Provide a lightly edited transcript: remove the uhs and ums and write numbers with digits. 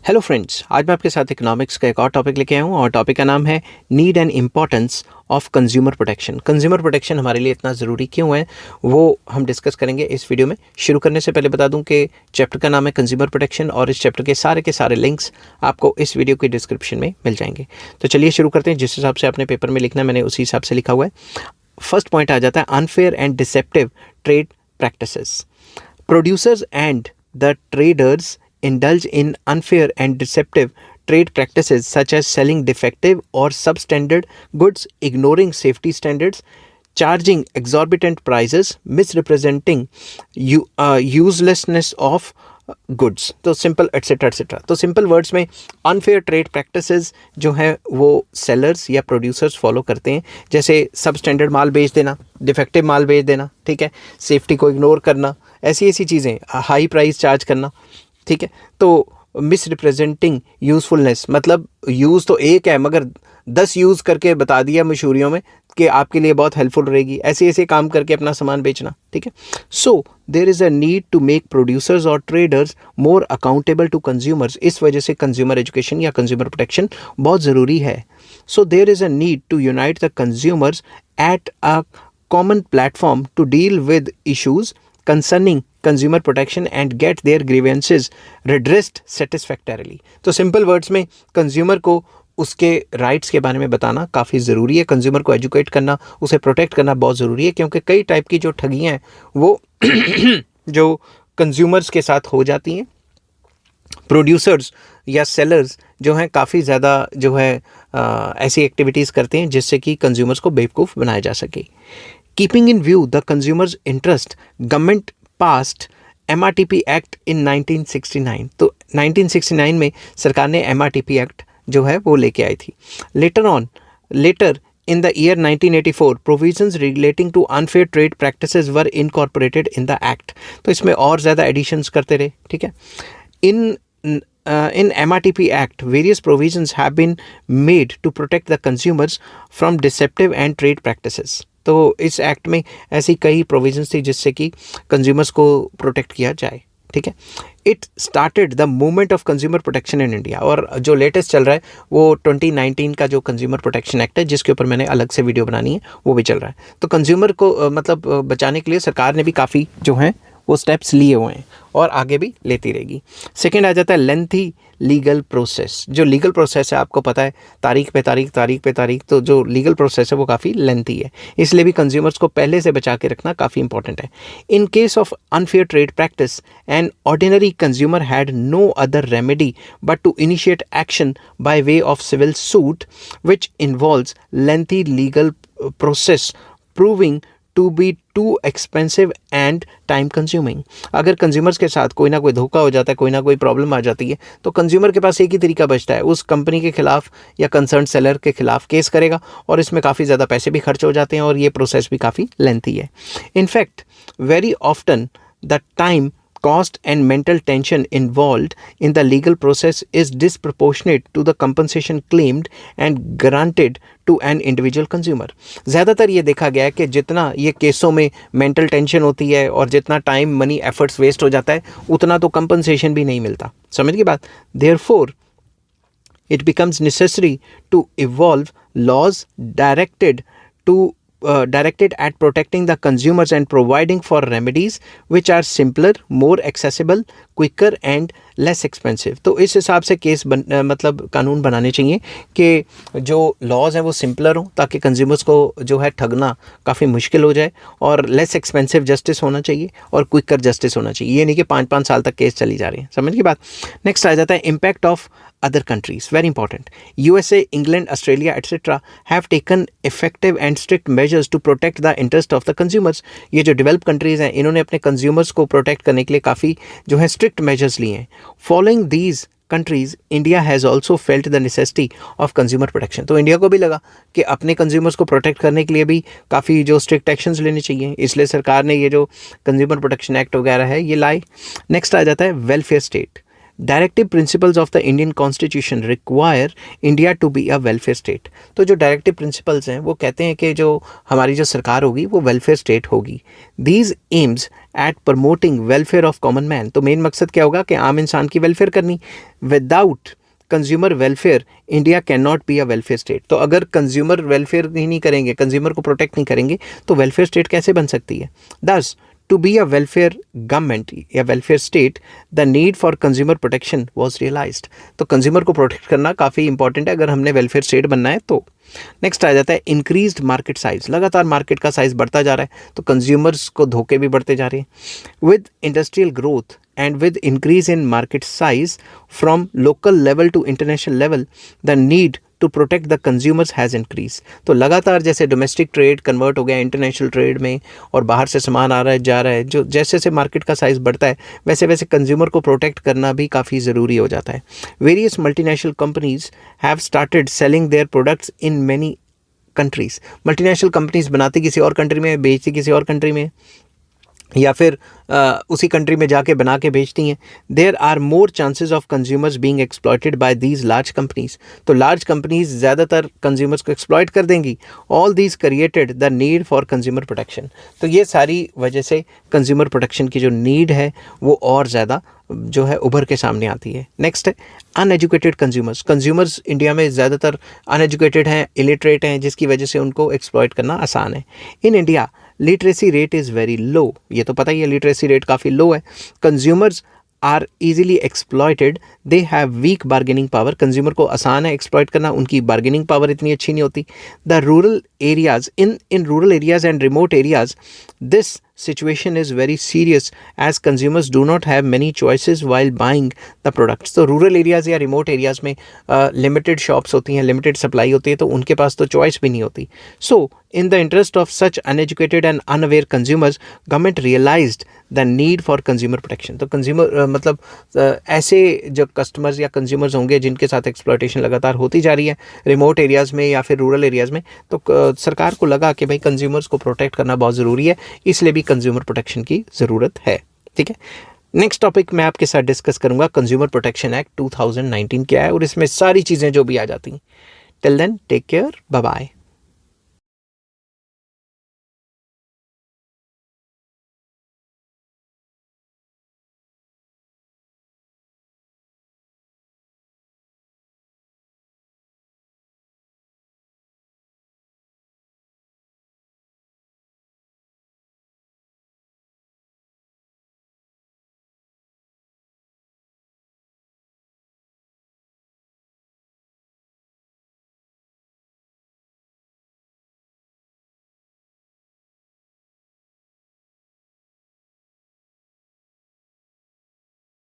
Hello friends, आज मैं आपके साथ इकोनॉमिक्स का एक और टॉपिक लेके आया हूँ और टॉपिक का नाम है need and importance of consumer protection. Consumer protection हमारे लिए इतना ज़रूरी क्यों है वो हम डिस्कस करेंगे इस वीडियो में। शुरू करने से पहले बता दूं कि चैप्टर का नाम है कंज्यूमर प्रोटेक्शन और इस चैप्टर के सारे लिंक्स आपको इस वीडियो के डिस्क्रिप्शन में मिल जाएंगे। तो चलिए शुरू करते हैं। जिस हिसाब से आपने पेपर में लिखना है मैंने उसी हिसाब से लिखा हुआ है। फर्स्ट पॉइंट आ जाता है unfair and deceptive trade practices. Producers and the traders indulge in unfair and deceptive trade practices such as selling defective or substandard goods, ignoring safety standards, charging exorbitant prices, misrepresenting uselessness of goods. तो simple etcetera etcetera. तो simple words में unfair trade practices जो है वो sellers या producers follow करते हैं, जैसे सब स्टैंडर्ड माल बेच देना, डिफेक्टिव माल बेच देना, ठीक है, सेफ्टी को इग्नोर करना, ऐसी चीज़ें, हाई प्राइस चार्ज करना, ठीक है। तो मिस रिप्रेजेंटिंग यूज़फुलनेस, मतलब यूज़ तो एक है मगर 10 यूज़ करके बता दिया मशहूरियों में कि आपके लिए बहुत हेल्पफुल रहेगी, ऐसे काम करके अपना सामान बेचना, ठीक है। So there is a need to make producers और traders more accountable to consumers. इस वजह से कंज्यूमर एजुकेशन या कंज्यूमर प्रोटेक्शन बहुत ज़रूरी है। So there is a need to unite the consumers at a common platform to deal with issues concerning consumer protection and get their grievances redressed satisfactorily। तो simple words में consumer को उसके rights के बारे में बताना काफ़ी ज़रूरी है। कंज्यूमर को एजुकेट करना, उसे प्रोटेक्ट करना बहुत ज़रूरी है, क्योंकि कई टाइप की जो ठगियाँ हैं वो जो कंज्यूमर्स के साथ हो जाती हैं। प्रोड्यूसर्स या सेलर्स जो हैं काफ़ी ज़्यादा जो है ऐसी एक्टिविटीज़ करते हैं जिससे कि कंज्यूमर्स को बेवकूफ़ बनाया जा सके। Keeping in view the consumer's interest, government passed MRTP Act in 1969। तो 1969 में सरकार ने MRTP Act जो है वो लेके आई थी। Later in the year 1984, provisions relating to unfair trade practices were incorporated in the act। तो इसमें और ज़्यादा एडिशंस करते रहे, ठीक है। In MRTP Act, various provisions have been made to protect the consumers from deceptive and trade practices। तो इस एक्ट में ऐसी कई प्रोविजंस थी जिससे कि कंज्यूमर्स को प्रोटेक्ट किया जाए, ठीक है। It started the movement of consumer protection in India. और जो लेटेस्ट चल रहा है वो 2019 का जो कंज्यूमर प्रोटेक्शन एक्ट है, जिसके ऊपर मैंने अलग से वीडियो बनानी है, वो भी चल रहा है। तो कंज्यूमर को मतलब बचाने के लिए सरकार ने भी काफ़ी जो है वो स्टेप्स लिए हुए हैं और आगे भी लेती रहेगी। सेकेंड आ जाता है लेंथी लीगल प्रोसेस। जो लीगल प्रोसेस है आपको पता है, तारीख पे तारीख, तो जो लीगल प्रोसेस है वो काफ़ी लेंथी है, इसलिए भी कंज्यूमर्स को पहले से बचा के रखना काफ़ी इंपॉर्टेंट है। In case of unfair trade practice an ordinary consumer had no other remedy but to initiate action by way of civil suit which involves lengthy legal process proving to be too expensive and time consuming. अगर consumers के साथ कोई ना कोई धोखा हो जाता है, कोई ना कोई प्रॉब्लम आ जाती है, तो कंज्यूमर के पास एक ही तरीका बचता है, उस कंपनी के खिलाफ या कंसर्न सेलर के खिलाफ केस करेगा, और इसमें काफ़ी ज़्यादा पैसे भी खर्च हो जाते हैं और ये प्रोसेस भी काफ़ी लेंथी है। In fact very often the time cost and mental tension involved in the legal process is disproportionate to the compensation claimed and granted to an individual consumer। ज़्यादातर ये देखा गया है कि जितना ये केसों में मेंटल टेंशन होती है और जितना टाइम मनी एफर्ट्स वेस्ट हो जाता है, उतना तो कंपनसेशन भी नहीं मिलता। समझ की बात। Therefore it becomes necessary to evolve laws directed at protecting the consumers and providing for remedies which are simpler, more accessible, quicker and less expensive। तो इस हिसाब से मतलब कानून बनाने चाहिए कि जो लॉज हैं वो सिंपलर हों, ताकि कंज्यूमर्स को जो है ठगना काफ़ी मुश्किल हो जाए, और लेस एक्सपेंसिव जस्टिस होना चाहिए और क्विकर जस्टिस होना चाहिए। ये नहीं कि 5-5 साल तक केस चली जा रही है। समझ की बात। नेक्स्ट आ जाता है impact of other countries, very important। USA, England, Australia, etc. have taken effective and strict measures to protect the interest of the consumers। ये जो डेवलप कंट्रीज़ हैं इन्होंने अपने कंज्यूमर्स को प्रोटेक्ट करने के लिए काफ़ी जो है स्ट्रिक्ट मेजर्स लिए हैं। Following these countries India has also felt the necessity of consumer protection. तो इंडिया को भी लगा कि अपने कंज्यूमर्स को प्रोटेक्ट करने के लिए भी काफ़ी जो स्ट्रिक्ट एक्शंस लेने चाहिए, इसलिए सरकार ने ये जो कंज्यूमर प्रोटेक्शन एक्ट वगैरह है ये लाए। नेक्स्ट आ जाता है welfare state. Directive principles of the Indian constitution require India to be a welfare state. तो जो डायरेक्टिव प्रिंसिपल्स हैं वो कहते हैं कि जो हमारी जो सरकार होगी वो वेलफेयर स्टेट होगी। These aims at promoting welfare of common man. तो मेन मकसद क्या होगा कि आम इंसान की वेलफेयर करनी। Without consumer welfare India can not be a welfare state. तो अगर कंज्यूमर वेलफेयर ही नहीं करेंगे, कंज्यूमर को प्रोटेक्ट नहीं करेंगे, तो वेलफेयर स्टेट कैसे बन सकती है। Thus, to be a welfare government या welfare state the need for consumer protection was realised. तो कंज्यूमर को प्रोटेक्ट करना काफ़ी इंपॉर्टेंट है अगर हमने वेलफेयर स्टेट बनना है तो। नेक्स्ट आ जाता है इंक्रीज्ड मार्केट साइज। लगातार मार्केट का साइज बढ़ता जा रहा है तो कंज्यूमर्स को धोखे भी बढ़ते जा रहे हैं। With industrial growth and with increase in market size from local level to international level, the need to protect the consumers has increased। तो लगातार जैसे डोमेस्टिक ट्रेड कन्वर्ट हो गया इंटरनेशनल ट्रेड में और बाहर से सामान आ रहा है जा रहा है, जो जैसे जैसे मार्केट का साइज़ बढ़ता है वैसे वैसे कंज्यूमर को प्रोटेक्ट करना भी काफ़ी ज़रूरी हो जाता है। Various multinational companies have started selling their products in many countries. Multinational companies बनाती किसी और कंट्री में, बेचती किसी और कंट्री में, या फिर उसी कंट्री में जाके बना के बेचती हैं। There are more chances of consumers being exploited by these large companies. तो लार्ज कंपनीज ज़्यादातर कंज्यूमर्स को एक्सप्लॉयट कर देंगी। All these created the need for consumer protection. तो ये सारी वजह से कंज्यूमर प्रोटेक्शन की जो नीड है वो और ज़्यादा जो है उभर के सामने आती है। नेक्स्ट है अनएजुकेटेड कंज्यूमर्स। कंज्यूमर्स इंडिया में ज़्यादातर अनएजुकेटेड हैं, इलिटरेट हैं, जिसकी वजह से उनको एक्सप्लॉयट करना आसान है। In India literacy rate is very low. ये तो पता ही है, लिटरेसी रेट काफ़ी लो है। Consumers are easily exploited, they have weak bargaining power. Consumer को आसान है एक्सप्लॉयट करना, उनकी बार्गेनिंग पावर इतनी अच्छी नहीं होती। The rural areas in rural areas and remote areas this situation is very serious as consumers do not have many choices while buying the products। तो रूरल एरियाज़ या रिमोट एरियाज़ में limited shops होती हैं, limited supply होती है, तो उनके पास तो चॉइस भी नहीं होती। सो in the interest of such uneducated and unaware consumers, government realized the need for consumer protection। तो कंज्यूमर मतलब ऐसे जो कस्टमर्स या कंज्यूमर्स होंगे जिनके साथ एक्सप्लॉयटेशन लगातार होती जा रही है रिमोट एरियाज़ में या फिर रूरल एरियाज़ में, तो सरकार को लगा कि भाई कंज्यूमर्स को प्रोटेक्ट करना बहुत ज़रूरी है, इसलिए भी कंज्यूमर प्रोटेक्शन की ज़रूरत है। ठीक है, नेक्स्ट टॉपिक मैं आपके साथ डिस्कस करूंगा कंज्यूमर प्रोटेक्शन एक्ट 2019 क्या है और इसमें सारी चीज़ें जो भी आ जाती हैं। Till then take care, bye bye.